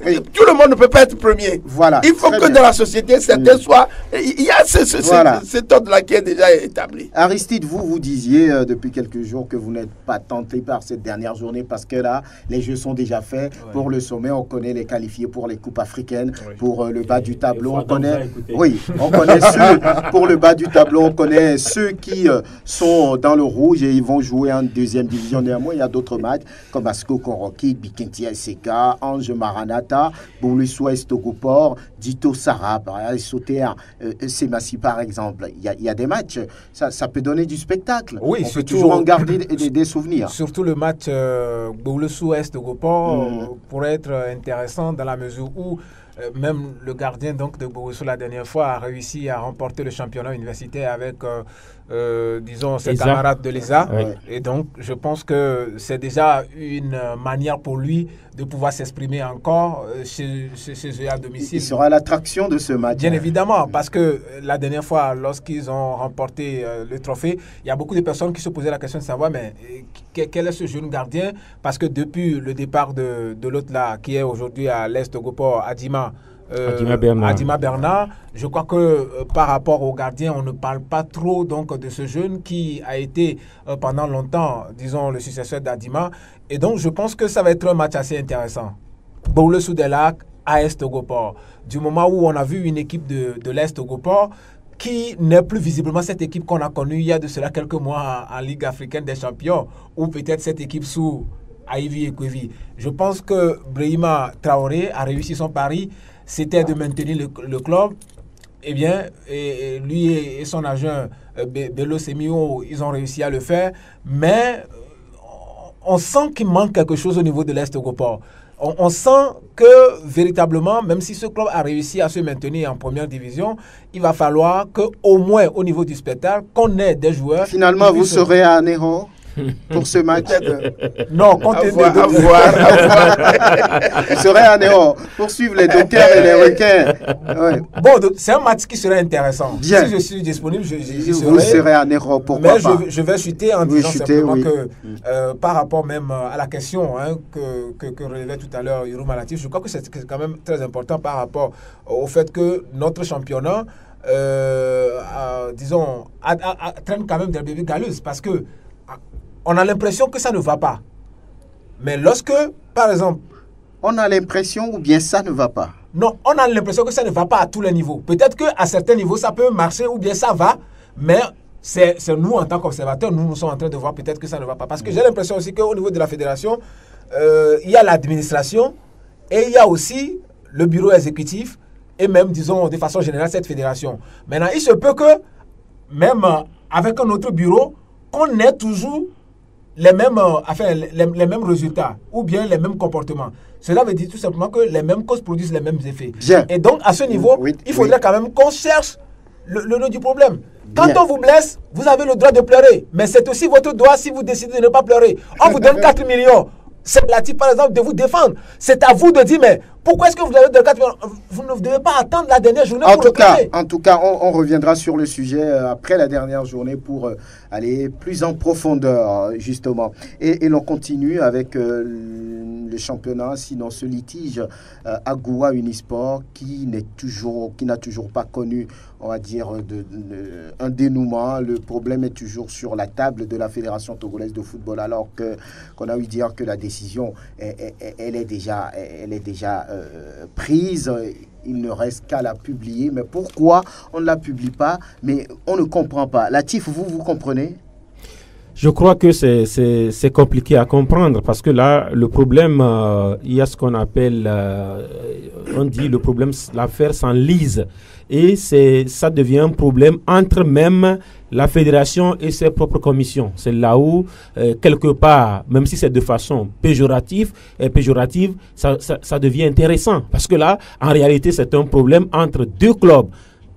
oui. Tout le monde ne peut pas être premier. Voilà. Il faut que dans la société, certains soient... Il y a cet ordre-là qui est déjà établi. Aristide, vous disiez depuis quelques jours que vous n'êtes pas tenté par cette dernière journée parce que là, les jeux sont déjà faits. Ouais. Pour le sommet, on connaît les qualifiés pour les coupes africaines. Oui. Pour le bas du tableau, on connaît... Oui, on connaît ceux... Pour le bas du tableau, on connaît ceux qui sont dans le rouge et ils vont jouer en deuxième division. Néanmoins, il y a d'autres matchs comme Asco Koroki, Bikinti SK, Ange Maranata, Bouloussou Estogopor, Dito Sarab, Soter, Semassi par exemple. Il y a des matchs, ça peut donner du spectacle. Oui, on peut toujours en garder des souvenirs. Surtout le match Bouloussou Estogopor pourrait être intéressant dans la mesure où même le gardien donc, de Bouroussou la dernière fois a réussi à remporter le championnat universitaire avec, disons, ses camarades de l'ESA. Oui. Et donc, je pense que c'est déjà une manière pour lui de pouvoir s'exprimer encore chez eux à domicile. Il sera l'attraction de ce match. Bien évidemment, parce que la dernière fois, lorsqu'ils ont remporté le trophée, il y a beaucoup de personnes qui se posaient la question de savoir, mais quel est ce jeune gardien? Parce que depuis le départ de l'autre là, qui est aujourd'hui à l'Est de Gopor, Adima Bernard, je crois que par rapport au gardien, on ne parle pas trop donc de ce jeune qui a été pendant longtemps, disons, le successeur d'Adima. Et donc, je pense que ça va être un match assez intéressant. Boule-sous-des-Lacs, AS Togopor. Du moment où on a vu une équipe de l'Est Togopor qui n'est plus visiblement cette équipe qu'on a connue il y a de cela quelques mois en Ligue africaine des champions, ou peut-être cette équipe sous Aïvi et Kwevi. Je pense que Brahima Traoré a réussi son pari, c'était de maintenir le club. Eh bien, et lui et son agent Bello Semio, ils ont réussi à le faire, mais on sent qu'il manque quelque chose au niveau de l'Est Europort. On sent que véritablement, même si ce club a réussi à se maintenir en première division, il va falloir qu'au moins au niveau du spectacle, qu'on ait des joueurs. Finalement, vous serez à Néro pour ce match. Non, compte tenu Vous serez à Néro pour suivre les Dockers et les Requins. Ouais. Bon, c'est un match qui serait intéressant. Bien. Si je suis disponible, j'y serai. Vous serez à Néro, pourquoi mais pas. je vais chuter en Oui, disant chuter, simplement oui. que par rapport même à la question que relevait tout à l'heure Yuru Malatif, je crois que c'est quand même très important par rapport au fait que notre championnat, disons, traîne quand même des bébés galeuses parce que on a l'impression que ça ne va pas. Mais lorsque, par exemple... On a l'impression ou bien ça ne va pas? Non, on a l'impression que ça ne va pas à tous les niveaux. Peut-être qu'à certains niveaux, ça peut marcher ou bien ça va, mais c'est nous, en tant qu'observateurs, nous sommes en train de voir peut-être que ça ne va pas. Parce que j'ai l'impression aussi qu'au niveau de la fédération, il y a l'administration et il y a aussi le bureau exécutif et même, disons, de façon générale, cette fédération. Maintenant, il se peut que, même avec un autre bureau, qu'on ait toujours les mêmes résultats ou bien les mêmes comportements. Cela veut dire tout simplement que les mêmes causes produisent les mêmes effets. Bien. Et donc, à ce niveau, il faudrait quand même qu'on cherche le nœud du problème. Quand on vous blesse, vous avez le droit de pleurer. Mais c'est aussi votre droit si vous décidez de ne pas pleurer. On vous donne 4 millions. C'est relatif, par exemple, de vous défendre. C'est à vous de dire, mais pourquoi est-ce que vous avez de 4 millions? Vous ne devez pas attendre la dernière journée pour le pleurer. En tout cas, on reviendra sur le sujet après la dernière journée pour aller plus en profondeur, justement. Et l'on continue avec le championnat, sinon ce litige Agoua Unisport qui n'a toujours pas connu, on va dire, un dénouement. Le problème est toujours sur la table de la Fédération togolaise de football, alors qu'on a eu dire que la décision elle est déjà prise. Il ne reste qu'à la publier. Mais pourquoi on ne la publie pas? Mais on ne comprend pas. Latif, vous comprenez? Je crois que c'est compliqué à comprendre parce que là, le problème, il y a ce qu'on appelle, on dit le problème, l'affaire s'enlise. Et ça devient un problème entre même la fédération et ses propres commissions. C'est là où, quelque part, même si c'est de façon péjorative, ça devient intéressant. Parce que là, en réalité, c'est un problème entre deux clubs,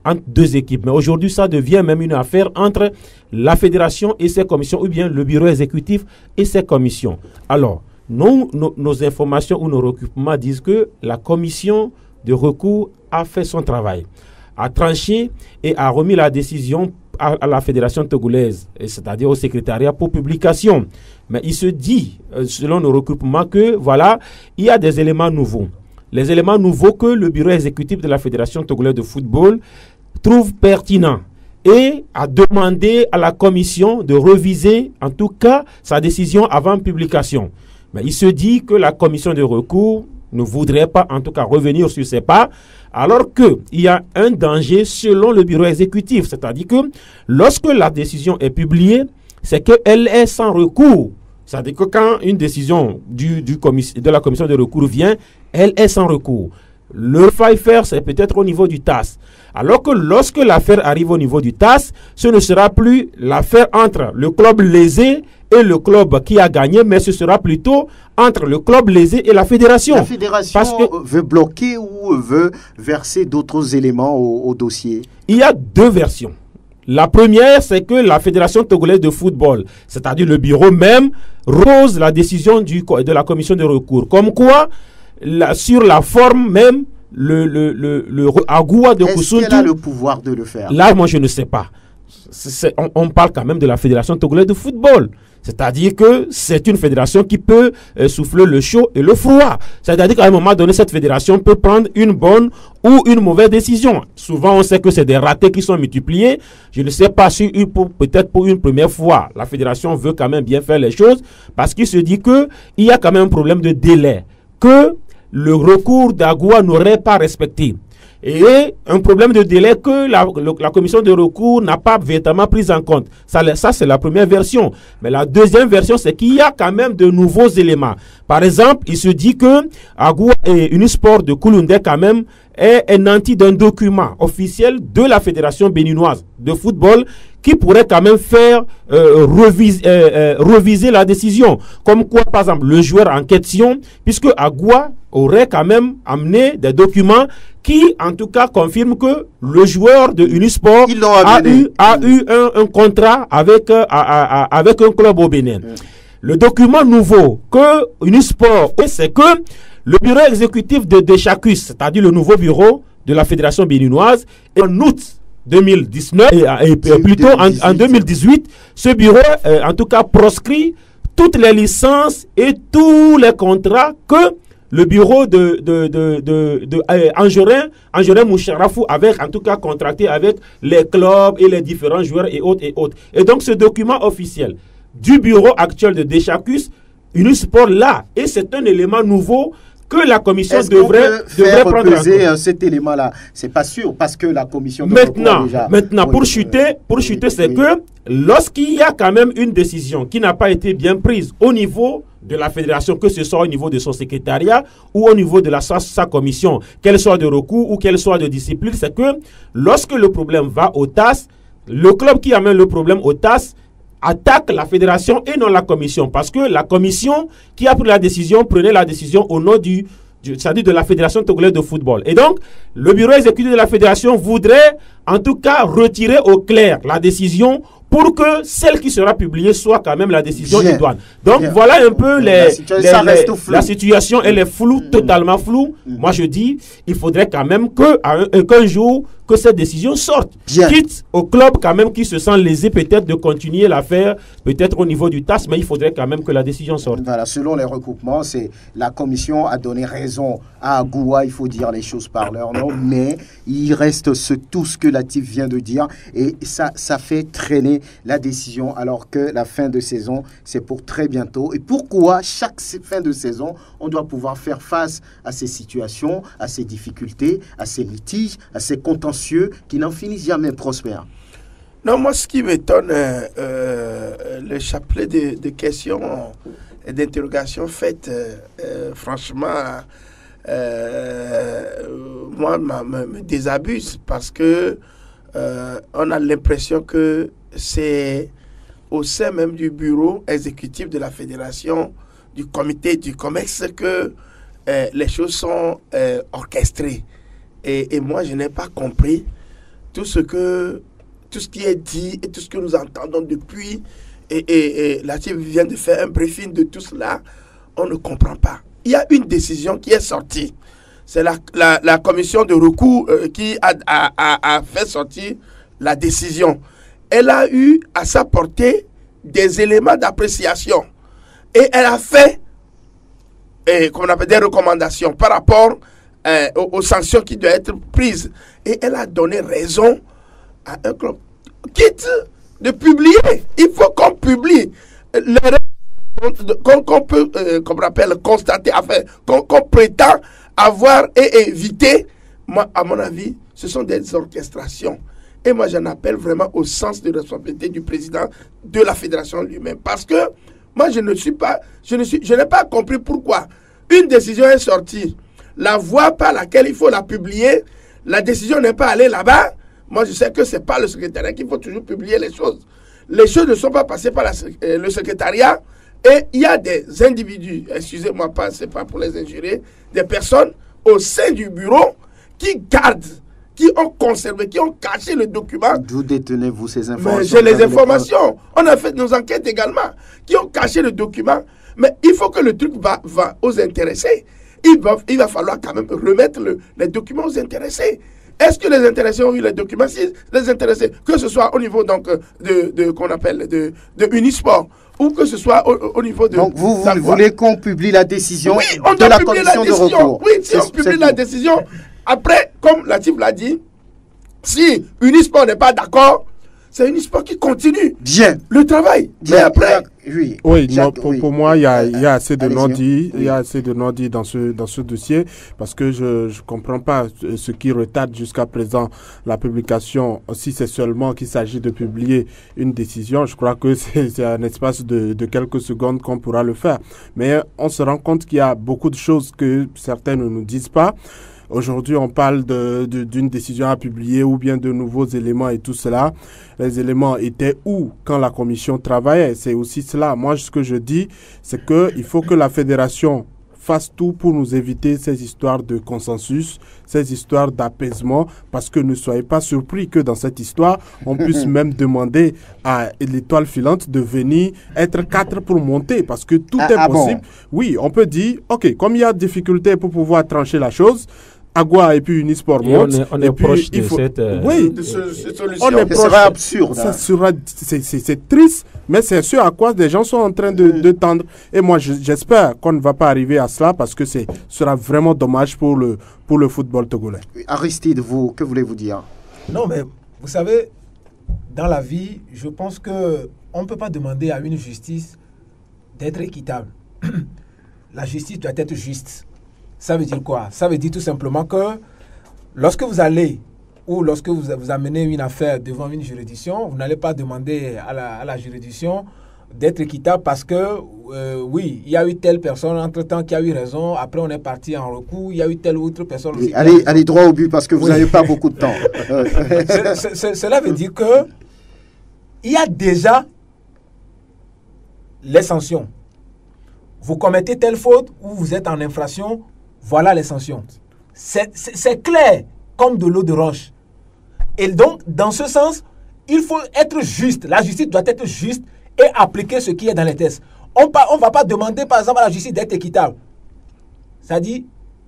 entre deux équipes. Mais aujourd'hui, ça devient même une affaire entre la fédération et ses commissions, ou bien le bureau exécutif et ses commissions. Alors, nos informations ou nos recoupements disent que la commission de recours a fait son travail, a tranché et a remis la décision à la fédération togolaise, c'est-à-dire au secrétariat pour publication. Mais il se dit, selon nos recoupements, que voilà, il y a des éléments nouveaux. Les éléments nouveaux que le bureau exécutif de la fédération togolaise de football trouve pertinents et a demandé à la commission de reviser, en tout cas, sa décision avant publication. Mais il se dit que la commission de recours ne voudrait pas, en tout cas, revenir sur ses pas, alors qu'il y a un danger selon le bureau exécutif. C'est-à-dire que lorsque la décision est publiée, c'est qu'elle est sans recours. C'est-à-dire que quand une décision de la commission de recours vient, elle est sans recours. Le faille faire, c'est peut-être au niveau du TAS. Alors que lorsque l'affaire arrive au niveau du TAS, ce ne sera plus l'affaire entre le club lésé et le club qui a gagné, mais ce sera plutôt entre le club lésé et la fédération. La fédération veut bloquer ou veut verser d'autres éléments au dossier? Il y a deux versions. La première, c'est que la Fédération togolaise de football, c'est-à-dire le bureau même, rose la décision de la commission de recours. Comme quoi, sur la forme même, le Agoua de Koussountou... Est-ce qu'elle a le pouvoir de le faire? Là, moi, je ne sais pas. On parle quand même de la Fédération togolaise de football. C'est-à-dire que c'est une fédération qui peut souffler le chaud et le froid. C'est-à-dire qu'à un moment donné, cette fédération peut prendre une bonne ou une mauvaise décision. Souvent, on sait que c'est des ratés qui sont multipliés. Je ne sais pas si peut-être pour une première fois, la fédération veut quand même bien faire les choses parce qu'il se dit qu'il y a quand même un problème de délai que le recours d'Agoua n'aurait pas respecté. Et un problème de délai que la commission de recours n'a pas véritablement pris en compte. Ça c'est la première version. Mais la deuxième version, c'est qu'il y a quand même de nouveaux éléments. Par exemple, il se dit que Agoua et Unisport de Kouloundé quand même est nanti d'un document officiel de la Fédération béninoise de football qui pourraient quand même faire reviser la décision. Comme quoi, par exemple, le joueur en question, puisque Agoua aurait quand même amené des documents qui, en tout cas, confirment que le joueur de Unisport a eu un contrat avec un club au Bénin. Le document nouveau que Unisport, c'est que le bureau exécutif de Deschacus, c'est-à-dire le nouveau bureau de la Fédération béninoise, en août 2019, et plutôt en 2018, ce bureau, en tout cas, proscrit toutes les licences et tous les contrats que le bureau de Anjorin Moucharafou avait en tout cas contracté avec les clubs et les différents joueurs et autres et autres. Et donc ce document officiel du bureau actuel de Deschacus, Unisport là, et c'est un élément nouveau que la commission devrait prendre en compte. Cet élément-là, c'est pas sûr parce que la commission maintenant pour chuter, c'est que lorsqu'il y a quand même une décision qui n'a pas été bien prise au niveau de la fédération, que ce soit au niveau de son secrétariat ou au niveau de sa commission, qu'elle soit de recours ou qu'elle soit de discipline, c'est que lorsque le problème va au TAS, le club qui amène le problème au TAS attaque la fédération et non la commission, parce que la commission qui a pris la décision prenait la décision au nom c'est-à-dire de la Fédération togolaise de football. Et donc, le bureau exécutif de la fédération voudrait en tout cas retirer au clair la décision pour que celle qui sera publiée soit quand même la décision idoine. Donc, voilà un peu la situation, elle est floue, totalement floue. Moi, je dis, il faudrait quand même qu'un jour, que cette décision sorte. Quitte au club quand même qui se sent lésé peut-être de continuer l'affaire, peut-être au niveau du TAS, mais il faudrait quand même que la décision sorte. Voilà, selon les recoupements, la commission a donné raison à Agoua, il faut dire les choses par leur nom, mais il reste tout ce que Latif vient de dire et ça fait traîner la décision alors que la fin de saison, c'est pour très bientôt. Et pourquoi chaque fin de saison, on doit pouvoir faire face à ces situations, à ces difficultés, à ces litiges, à ces contentieux qui n'en finissent jamais, Prosper? Non, moi, ce qui m'étonne, le chapelet de questions et d'interrogations faites, franchement, moi, me désabuse parce que on a l'impression que c'est au sein même du bureau exécutif de la fédération, du comité du COMEX, que les choses sont orchestrées. Et moi, je n'ai pas compris tout ce qui est dit et tout ce que nous entendons depuis. Et Latif vient de faire un briefing de tout cela. On ne comprend pas. Il y a une décision qui est sortie. C'est la commission de recours qui a fait sortir la décision. Elle a eu à sa portée des éléments d'appréciation. Et elle a fait comme on appelle, des recommandations par rapport aux sanctions qui doivent être prises. Et elle a donné raison à un club. Quitte de publier. Il faut qu'on publie les qu'on peut, comme on appelle, constater, enfin, qu'on prétend avoir et éviter. Moi, à mon avis, ce sont des orchestrations. Et moi, j'en appelle vraiment au sens de responsabilité du président de la fédération lui-même. Parce que moi, je n'ai pas compris pourquoi une décision est sortie. La voie par laquelle il faut la publier, la décision n'est pas allée là-bas. Moi, je sais que ce n'est pas le secrétariat qu'il faut toujours publier les choses. Les choses ne sont pas passées par le secrétariat. Et il y a des individus, excusez-moi, ce n'est pas pour les injurer, des personnes au sein du bureau qui gardent, qui ont conservé, qui ont caché le document. D'où détenez-vous ces informations? J'ai les informations. On a fait nos enquêtes également, qui ont caché le document. Mais il faut que le truc va aux intéressés. Il va falloir quand même remettre les documents aux intéressés. Est-ce que les intéressés ont eu les documents? Si les intéressés, que ce soit au niveau donc qu'on appelle de Unisport, ou que ce soit au niveau de... Donc vous voulez qu'on publie la décision de la commission de recours? Oui, si on publie la décision, après, comme Latif l'a dit, si Unisport n'est pas d'accord, c'est Unisport qui continue le travail. Bien. Mais après... Pour moi, il y a assez de non-dits. Il y a assez de non-dits dans ce dossier parce que je ne comprends pas ce qui retarde jusqu'à présent la publication. Si c'est seulement qu'il s'agit de publier une décision, je crois que c'est un espace de quelques secondes qu'on pourra le faire. Mais on se rend compte qu'il y a beaucoup de choses que certains ne nous disent pas. Aujourd'hui, on parle d'une décision à publier ou bien de nouveaux éléments et tout cela. Les éléments étaient où quand la commission travaillait? C'est aussi cela. Moi, ce que je dis, c'est qu'il faut que la fédération fasse tout pour nous éviter ces histoires de consensus, ces histoires d'apaisement, parce que ne soyez pas surpris que dans cette histoire, on puisse même demander à l'Étoile filante de venir être 4 pour monter, parce que tout est possible. Bon. Oui, on peut dire, ok, comme il y a difficulté pour pouvoir trancher la chose, Agua et puis Unisport monte. On est proche de cette oui, cette solution. On est proche. Ce sera absurde. C'est triste, mais c'est ce à quoi des gens sont en train de tendre. Et moi, j'espère qu'on ne va pas arriver à cela parce que ce sera vraiment dommage pour le football togolais. Aristide, vous, que voulez-vous dire? Non, mais vous savez, dans la vie, je pense qu'on ne peut pas demander à une justice d'être équitable. La justice doit être juste. Ça veut dire quoi? Ça veut dire tout simplement que lorsque vous allez ou lorsque vous amenez une affaire devant une juridiction, vous n'allez pas demander à la juridiction d'être équitable parce que, oui, il y a eu telle personne entre-temps qui a eu raison, après on est parti en recours, il y a eu telle ou autre personne aussi. Allez droit au but parce que vous n'avez pas beaucoup de temps. Cela veut dire que il y a déjà les sanctions. Vous commettez telle faute ou vous êtes en infraction, voilà les sanctions. C'est clair comme de l'eau de roche. Et donc, dans ce sens, il faut être juste. La justice doit être juste et appliquer ce qui est dans les textes. On ne va pas demander, par exemple, à la justice d'être équitable. C'est-à-dire,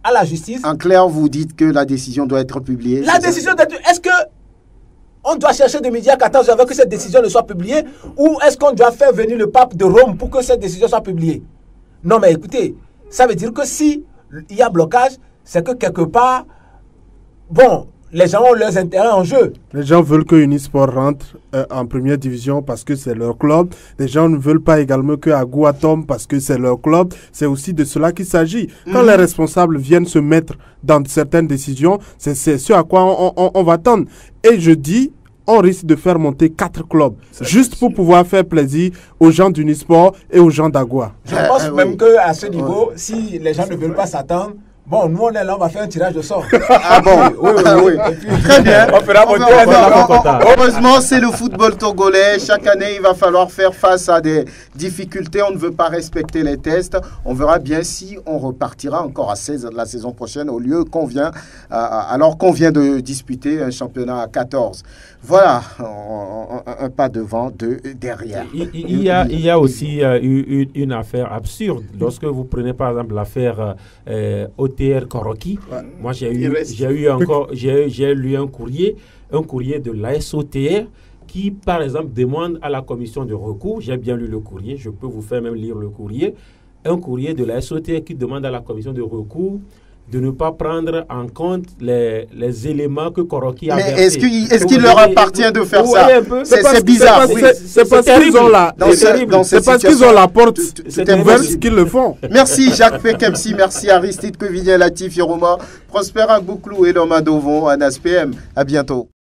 à la justice... En clair, vous dites que la décision doit être publiée. La décision doit être... Est-ce que on doit chercher de midi à 14 heures avant que cette décision ne soit publiée ou est-ce qu'on doit faire venir le pape de Rome pour que cette décision soit publiée? Non, mais écoutez, ça veut dire que si il y a blocage, c'est que quelque part, bon, les gens ont leurs intérêts en jeu. Les gens veulent que Unisport rentre en première division parce que c'est leur club. Les gens ne veulent pas également que Agua tombe parce que c'est leur club. C'est aussi de cela qu'il s'agit. Quand les responsables viennent se mettre dans certaines décisions, c'est ce à quoi on va tendre. Et je dis, on risque de faire monter 4 clubs, juste pour pouvoir faire plaisir aux gens d'Unisport et aux gens d'Agua. Je pense même qu'à ce niveau, si les gens ne veulent pas s'attendre, bon, nous on est là, on va faire un tirage de sort. Ah bon? Oui. Très bien. On fera monter. Heureusement, c'est le football togolais. Chaque année, il va falloir faire face à des difficultés. On ne veut pas respecter les tests. On verra bien si on repartira encore à la saison prochaine au lieu alors qu'on vient de disputer un championnat à 14. Voilà, un pas devant, 2 derrière. Il y a aussi une affaire absurde. Lorsque vous prenez par exemple l'affaire OTR Koroki, moi j'ai lu un courrier de l'ASOTR qui par exemple demande à la commission de recours, j'ai bien lu le courrier, je peux vous faire même lire le courrier, un courrier de l'ASOTR qui demande à la commission de recours de ne pas prendre en compte les éléments que Koroki a versés. Mais est-ce qu'il leur appartient de faire ça? C'est bizarre. C'est parce qu'ils ont la porte ouverte qu'ils le font. Merci Jacques Pekemsi, merci Aristide Kovidien, Latif Yoroma, Prosper Agouklou et Loma Dovon, Anas PM. À bientôt.